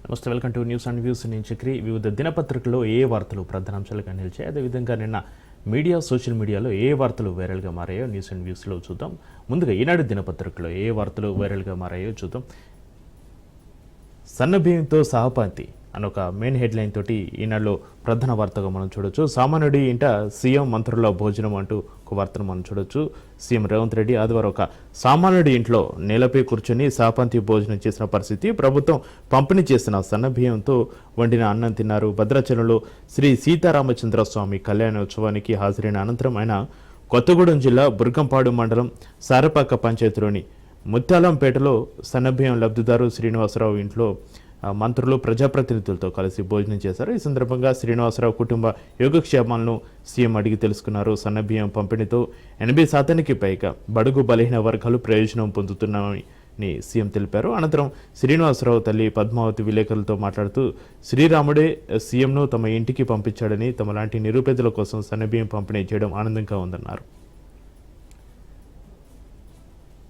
నమస్తే, welcome to news and views. నేను చక్రి. వివిధ దినపత్రికల్లో ఏ వార్తలు ప్రధానాంశాలుగా నిలిచాయి, అదేవిధంగా నిన్న మీడియా సోషల్ మీడియాలో ఏ వార్తలు వైరల్గా మారాయో న్యూస్ అండ్ వ్యూస్లో చూద్దాం. ముందుగా ఈనాడు దినపత్రికలో ఏ వార్తలు వైరల్గా మారాయో చూద్దాం. సన్నబియ్యంతో సహపాంతి అని ఒక మెయిన్ హెడ్లైన్ తోటి ఈనాడులో ప్రధాన వార్తగా మనం చూడొచ్చు. సామాన్యుడి ఇంట సీఎం మంత్రుల భోజనం అంటూ ఒక వార్తను మనం చూడొచ్చు. సీఎం రేవంత్ రెడ్డి ఆదివారం ఒక సామాన్యుడి ఇంట్లో నేలపై కూర్చొని సహపాంతి భోజనం చేసిన పరిస్థితి. ప్రభుత్వం పంపిణీ చేసిన సన్నబియ్యంతో వండిన అన్నం తిన్నారు. భద్రాచలంలో శ్రీ సీతారామచంద్ర స్వామి కళ్యాణోత్సవానికి హాజరైన అనంతరం ఆయన కొత్తగూడెం జిల్లా బుర్గంపాడు మండలం సారపాక పంచాయతీలోని ముత్యాలంపేటలో సన్నబియ్యం లబ్ధిదారు శ్రీనివాసరావు ఇంట్లో మంత్రులు ప్రజాప్రతినిధులతో కలిసి భోజనం చేశారు. ఈ సందర్భంగా శ్రీనివాసరావు కుటుంబ యోగక్షేమాలను సీఎం అడిగి తెలుసుకున్నారు. సన్నబియ్యం పంపిణీతో 80% పైగా బడుగు బలహీన వర్గాలు ప్రయోజనం పొందుతున్నామని సీఎం తెలిపారు. అనంతరం శ్రీనివాసరావు తల్లి పద్మావతి విలేకరులతో మాట్లాడుతూ శ్రీరాముడే సీఎంను తమ ఇంటికి పంపించాడని, తమలాంటి నిరుపేదల కోసం సన్నబియ్యం పంపిణీ చేయడం ఆనందంగా ఉందన్నారు.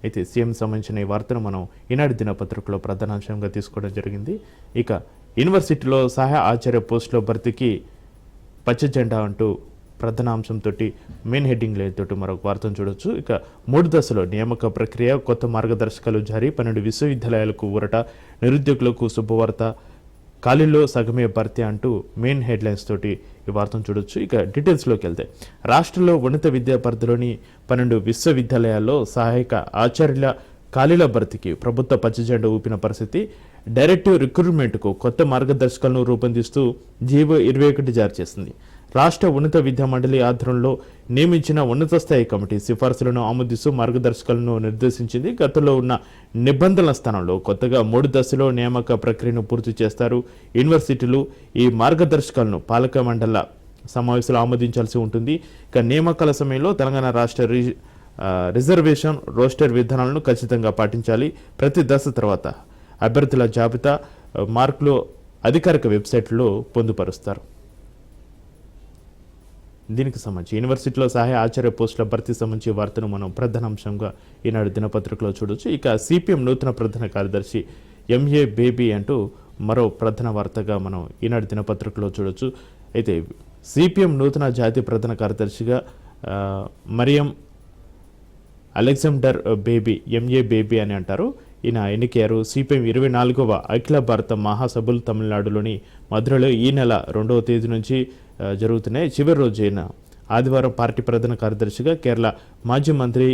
అయితే సీఎం సంబంధించిన ఈ వార్తను మనం ఈనాడు దినపత్రికలో ప్రధానాంశంగా తీసుకోవడం జరిగింది. ఇక యూనివర్సిటీలో సహాయ ఆచార్య పోస్టులో భర్తీకి పచ్చ జెండా అంటూ ప్రధాన అంశంతో మెయిన్ హెడ్డింగ్ లైన్ తోటి మరొక వార్తను చూడొచ్చు. ఇక 3 దశలో నియామక ప్రక్రియ, కొత్త మార్గదర్శకాలు జారీ, 12 విశ్వవిద్యాలయాలకు ఊరట, నిరుద్యోగులకు శుభవార్త, ఖాళీల్లో సగమే భర్తీ అంటూ మెయిన్ హెడ్లైన్స్ తోటి ఈ వార్తను చూడొచ్చు. ఇక డీటెయిల్స్లోకి వెళ్తే రాష్ట్రంలో ఉన్నత విద్యా పరిధిలోని 12 విశ్వవిద్యాలయాల్లో సహాయక ఆచార్యుల ఖాళీల భర్తీకి ప్రభుత్వ పచ్చజెండా ఊపిన పరిస్థితి. డైరెక్టివ్ రిక్రూట్మెంట్కు కొత్త మార్గదర్శకాలను రూపొందిస్తూ జీవో 21 జారీ చేసింది. రాష్ట్ర ఉన్నత విద్యా మండలి ఆధ్వర్యంలో నియమించిన ఉన్నత స్థాయి కమిటీ సిఫార్సులను ఆమోదిస్తూ మార్గదర్శకాలను నిర్దేశించింది. గతంలో ఉన్న నిబంధనల స్థానంలో కొత్తగా 3 దశలో నియామక ప్రక్రియను పూర్తి చేస్తారు. యూనివర్సిటీలు ఈ మార్గదర్శకాలను పాలక మండళ్ల సమావేశాలు ఆమోదించాల్సి ఉంటుంది. ఇక నియామకాల సమయంలో తెలంగాణ రాష్ట్ర రిజర్వేషన్ రోస్టర్ విధానాలను ఖచ్చితంగా పాటించాలి. ప్రతి దశ తర్వాత అభ్యర్థుల జాబితా మార్కులు అధికారిక వెబ్సైట్లో పొందుపరుస్తారు. దీనికి సంబంధించి యూనివర్సిటీలో సహాయ ఆచార్య పోస్టుల భర్తీ సంబంధించి వార్తను మనం ప్రధాన అంశంగా ఈనాడు దినపత్రికలో చూడొచ్చు. ఇక సిపిఎం నూతన ప్రధాన కార్యదర్శి ఎంఏ బేబీ అంటూ మరో ప్రధాన వార్తగా మనం ఈనాడు దినపత్రికలో చూడొచ్చు. అయితే సిపిఎం నూతన జాతీయ ప్రధాన కార్యదర్శిగా మరియం అలెగ్జాండర్ బేబీ, ఎంఏ బేబీ అని అంటారు, ఈయన ఎన్నికయ్యారు. సిపిఎం 24వ అఖిల భారత మహాసభలు తమిళనాడులోని మధురలో ఈ నెల 2వ తేదీ నుంచి జరుగుతున్నాయి. చివరి రోజు అయిన ఆదివారం పార్టీ ప్రధాన కార్యదర్శిగా కేరళ మాజీ మంత్రి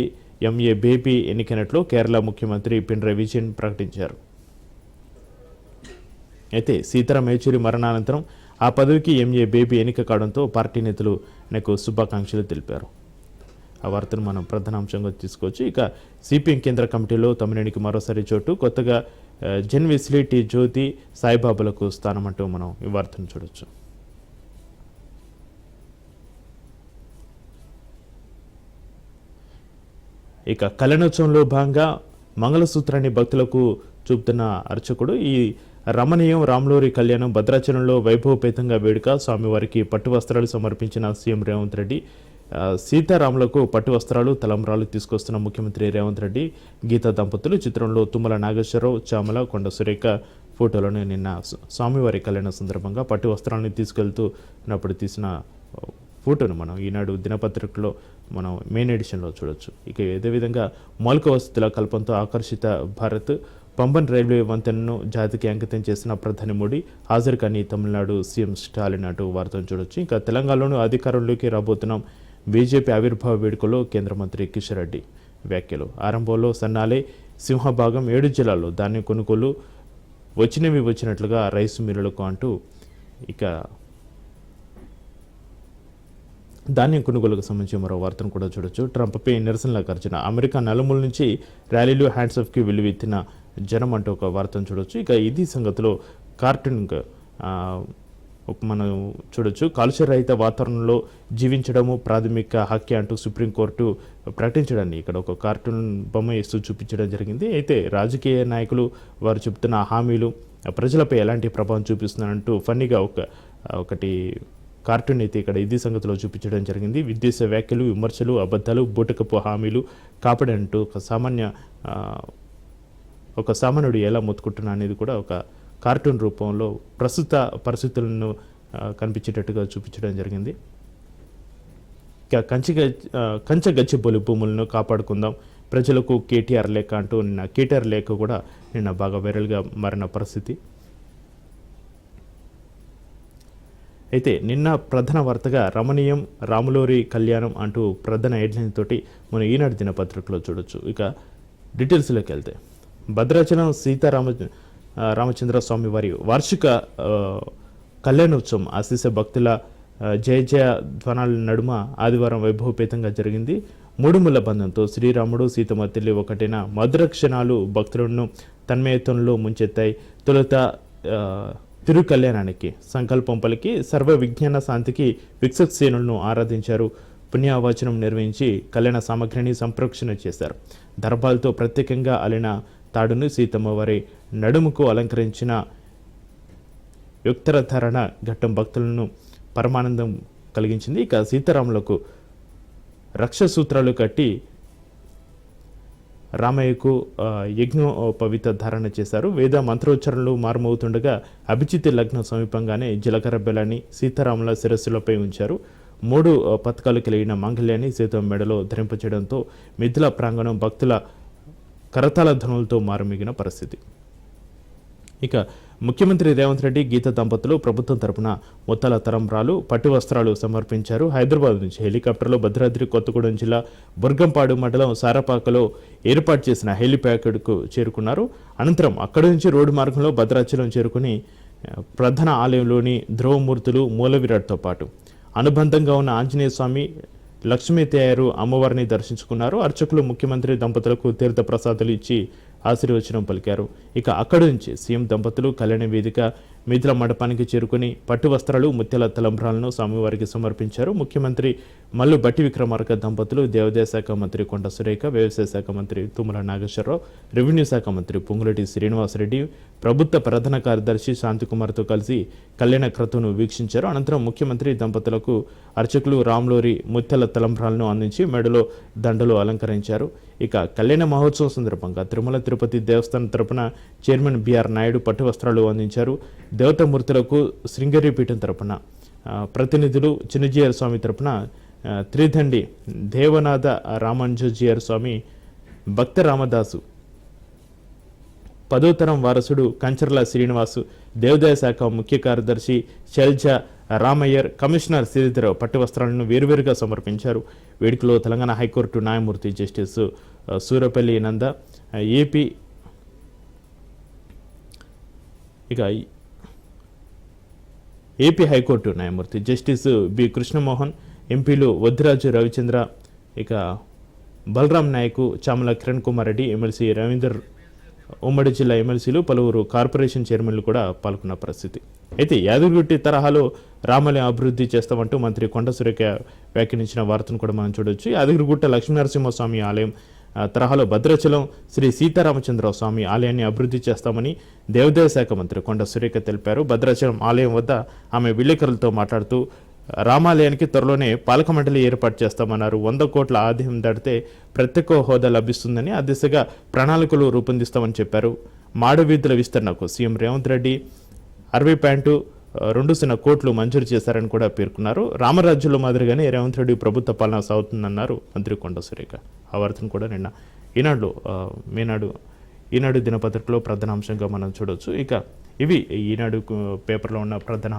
ఎంఏ బేబీ ఎన్నికైనట్లు కేరళ ముఖ్యమంత్రి పినరయి విజయన్ ప్రకటించారు. అయితే సీతారాం యేచూరి మరణానంతరం ఆ పదవికి ఎంఏ బేబీ ఎన్నిక కావడంతో పార్టీ నేతలు ఆయనకు శుభాకాంక్షలు తెలిపారు. ఆ వార్తను మనం ప్రధాన అంశంగా తీసుకోవచ్చు. ఇక సిపిఎం కేంద్ర కమిటీలో తమ్మినేనికి మరోసారి చోటు, కొత్తగా జెన్ వెస్లీ, టి జ్యోతి, సాయిబాబాలకు స్థానం అంటూ మనం ఈ వార్తను చూడొచ్చు. ఇక కళ్యాణోత్సవంలో భాగంగా మంగళసూత్రాన్ని భక్తులకు చూపుతున్న అర్చకుడు. ఈ రమణీయం రామ్లోరి కళ్యాణం భద్రాచలంలో వైభవపేతంగా వేడుక. స్వామివారికి పట్టు వస్త్రాలు సమర్పించిన సీఎం రేవంత్ రెడ్డి. సీతారాములకు పట్టు వస్త్రాలు, తలంబ్రాలు తీసుకొస్తున్న ముఖ్యమంత్రి రేవంత్ రెడ్డి. గీతా దంపతులు చిత్రంలో తుమ్మల నాగేశ్వరరావు, చామల, కొండ సురేఖ ఫోటోలను నిన్న స్వామివారి కళ్యాణ సందర్భంగా పట్టు వస్త్రాలను తీసుకెళ్తున్నప్పుడు తీసిన ఫోటోను మనం ఈనాడు దినపత్రికలో మనం మెయిన్ ఎడిషన్లో చూడొచ్చు. ఇక అదేవిధంగా మౌలిక వసతుల కల్పనతో ఆకర్షిత భారత్, పంబన్ రైల్వే వంతెనను జాతికి అంకితం చేసిన ప్రధాని మోడీ హాజరు కానీ తమిళనాడు సీఎం స్టాలిన్ అంటూ వార్తను చూడొచ్చు. ఇంకా తెలంగాణలోనూ అధికారంలోకి రాబోతున్నాం, బీజేపీ ఆవిర్భావ వేడుకలో కేంద్ర మంత్రి కిషన్ రెడ్డి వ్యాఖ్యలు. ఆరంభంలో సన్నాలే, సింహభాగం 7 జిల్లాల్లో ధాన్యం కొనుగోలు, వచ్చినవి వచ్చినట్లుగా రైసు మిల్లులకు అంటూ ఇక ధాన్యం కొనుగోలుకు సంబంధించి మరో వార్తను కూడా చూడొచ్చు. ట్రంప్పై నిరసనల గర్జన, అమెరికా నలుమూల నుంచి ర్యాలీలు, హ్యాండ్స్ ఆఫ్కి వెల్లువెత్తిన జనం అంటూ ఒక వార్తను చూడొచ్చు. ఇక ఇది సంగతిలో కార్టూన్ మనం చూడొచ్చు. కాలుష్య రహిత వాతావరణంలో జీవించడము ప్రాథమిక హక్కే అంటూ సుప్రీంకోర్టు ప్రకటించడాన్ని ఇక్కడ ఒక కార్టూన్ బొమ్మ వేస్తూ చూపించడం జరిగింది. అయితే రాజకీయ నాయకులు వారు చెబుతున్న హామీలు ప్రజలపై ఎలాంటి ప్రభావం చూపిస్తున్నారంటూ ఫన్నీగా ఒకటి కార్టూన్ అయితే ఇక్కడ ఇది సంగతిలో చూపించడం జరిగింది. విద్వేష వ్యాఖ్యలు, విమర్శలు, అబద్ధాలు, బూటకపు హామీలు కాపాడంటూ ఒక సామాన్యుడు ఎలా మొత్తుకుంటున్నా అనేది కూడా ఒక కార్టూన్ రూపంలో ప్రస్తుత పరిస్థితులను కనిపించేటట్టుగా చూపించడం జరిగింది. ఇక కంచె గచ్చిబౌలి భూములను కాపాడుకుందాం ప్రజలకు కేటీఆర్ లేఖ అంటూ నిన్న కేటీఆర్ లేఖ కూడా నిన్న బాగా వైరల్గా మారిన పరిస్థితి. అయితే నిన్న ప్రధాన వార్తగా రమణీయం రాములోరి కళ్యాణం అంటూ ప్రధాన హెడ్లైన్ తోటి మనం ఈనాడు దినపత్రికలో చూడొచ్చు. ఇక డీటెయిల్స్లోకి వెళ్తే భద్రాచలం రామచంద్ర స్వామి వారి వార్షిక కళ్యాణోత్సవం ఆశీస భక్తుల జయ జయ ధ్వనాల నడుమ ఆదివారం వైభవపేతంగా జరిగింది. మూడుముల బంధంతో శ్రీరాముడు సీతమ్మ తల్లి ఒకటైన మధుర క్షణాలు భక్తులను తన్మయత్వంలో ముంచెత్తాయి. తొలుత తిరు కళ్యాణానికి సంకల్పం పలికి సర్వ విజ్ఞాన శాంతికి విక్సక్సేనులను ఆరాధించారు. పుణ్యావచనం నిర్వహించి కళ్యాణ సామగ్రిని సంప్రోక్షణ చేశారు. దర్భాలతో ప్రత్యేకంగా అలిన తాడును సీతమ్మ వారి నడుముకు అలంకరించిన యుక్తరధరణ ఘట్టం భక్తులను పరమానందం కలిగించింది. ఇక సీతారాములకు రక్ష సూత్రాలు కట్టి రామయ్యకు యజ్ఞోపవిత ధారణ చేశారు. వేద మంత్రోచ్చరణలు మారుమవుతుండగా అభిజిత్ లగ్నం సమీపంగానే జీలకర్ర బెల్లాన్ని సీతారాముల శిరస్సులపై ఉంచారు. 3 పథకాలు కలిగిన మాంగళ్యాన్ని సీతమ్మ మెడలో ధరింపచేయడంతో మిథిల ప్రాంగణం భక్తుల కరతాళ ధ్వనులతో మారుమిగిన పరిస్థితి. ఇక ముఖ్యమంత్రి రేవంత్ రెడ్డి గీత దంపతులు ప్రభుత్వం తరపున ముత్తాల తలంబ్రాలు పట్టు వస్త్రాలు సమర్పించారు. హైదరాబాద్ నుంచి హెలికాప్టర్లో భద్రాద్రి కొత్తగూడెం జిల్లా బుర్గంపాడు మండలం సారపాకలో ఏర్పాటు చేసిన హెలిప్యాడ్కు చేరుకున్నారు. అనంతరం అక్కడి నుంచి రోడ్డు మార్గంలో భద్రాచలం చేరుకుని ప్రధాన ఆలయంలోని ధ్రువమూర్తులు మూల విరాట్తో పాటు అనుబంధంగా ఉన్న ఆంజనేయ స్వామి లక్ష్మీ తయారు అమ్మవారిని దర్శించుకున్నారు. అర్చకులు ముఖ్యమంత్రి దంపతులకు తీర్థ ప్రసాదాలు ఇచ్చి ఆశీర్వచనం పలికారు. ఇక అక్కడి నుంచి సీఎం దంపతులు కళ్యాణ వేదిక మిథిల మండపానికి చేరుకుని పట్టు వస్త్రాలు ముత్యాల తలంబ్రాలను స్వామివారికి సమర్పించారు. ముఖ్యమంత్రి మల్లు బట్టి విక్రమార్క దంపతులు దేవాదాయ శాఖ మంత్రి కొండ సురేఖ, వ్యవసాయ శాఖ మంత్రి తుమ్మల నాగేశ్వరరావు, రెవెన్యూ శాఖ మంత్రి పొంగులేటి శ్రీనివాసరెడ్డి, ప్రభుత్వ ప్రధాన కార్యదర్శి శాంతికుమార్తో కలిసి కళ్యాణ క్రతువును వీక్షించారు. అనంతరం ముఖ్యమంత్రి దంపతులకు అర్చకులు రాములోరి ముత్యాల తలంబ్రాలను అందించి మెడలో దండలు అలంకరించారు. ఇక కళ్యాణ మహోత్సవం సందర్భంగా తిరుమల తిరుపతి దేవస్థానం తరపున చైర్మన్ బిఆర్ నాయుడు పట్టు వస్త్రాలు అందించారు. దేవతామూర్తులకు శృంగేరి పీఠం తరపున ప్రతినిధులు చిన్నజీయర్ స్వామి తరపున త్రిదండి దేవనాథ రామాంజీయర్ స్వామి, భక్త రామదాసు 10వ తరం వారసుడు కంచర్ల శ్రీనివాసు, దేవాదాయ శాఖ ముఖ్య కార్యదర్శి శైల్జ రామయ్యర్, కమిషనర్ శ్రీధరరావు పట్టు వస్త్రాలను వేరువేరుగా సమర్పించారు. వేడుకలో తెలంగాణ హైకోర్టు న్యాయమూర్తి జస్టిస్ సూరపల్లి నంద, ఏపీ హైకోర్టు న్యాయమూర్తి జస్టిస్ బి కృష్ణమోహన్, ఎంపీలు వద్దిరాజు రవిచంద్ర, ఇక బలరాం నాయక్, చామల కిరణ్ కుమార్ రెడ్డి, ఎమ్మెల్సీ రవీందర్, ఉమ్మడి జిల్లా ఎమ్మెల్సీలు, పలువురు కార్పొరేషన్ చైర్మన్లు కూడా పాల్గొన్న పరిస్థితి. అయితే యాదగిరిగుట్టి తరహాలో రామాలయం అభివృద్ధి చేస్తామంటూ మంత్రి కొండ సురేఖ వ్యాఖ్యానించిన వార్తను కూడా మనం చూడవచ్చు. యాదగిరిగుట్ట లక్ష్మీనరసింహస్వామి ఆలయం తరహాలో భద్రాచలం శ్రీ సీతారామచంద్ర స్వామి ఆలయాన్ని అభివృద్ధి చేస్తామని దేవాదాయ శాఖ మంత్రి కొండ సురేఖ తెలిపారు. భద్రాచలం ఆలయం వద్ద ఆమె విలేకరులతో మాట్లాడుతూ రామాలయానికి త్వరలోనే పాలక మండలి ఏర్పాటు చేస్తామన్నారు. 100 కోట్ల ఆదాయం దాటితే ప్రత్యేక హోదా లభిస్తుందని ఆ దిశగా ప్రణాళికలు రూపొందిస్తామని చెప్పారు. మాడవీధుల విస్తరణకు సీఎం రేవంత్ రెడ్డి 60.2 కోట్లు మంజూరు చేశారని కూడా పేర్కొన్నారు. రామరాజ్యంలో మాదిరిగానే రేవంత్ రెడ్డి ప్రభుత్వ పాలన సాగుతుందన్నారు మంత్రి కొండ సురేఖ. ఆ వార్తను కూడా నిన్న ఈనాడు దినపత్రికలో ప్రధాన అంశంగా మనం చూడవచ్చు. ఇక ఇవి ఈనాడు పేపర్లో ఉన్న ప్రధాన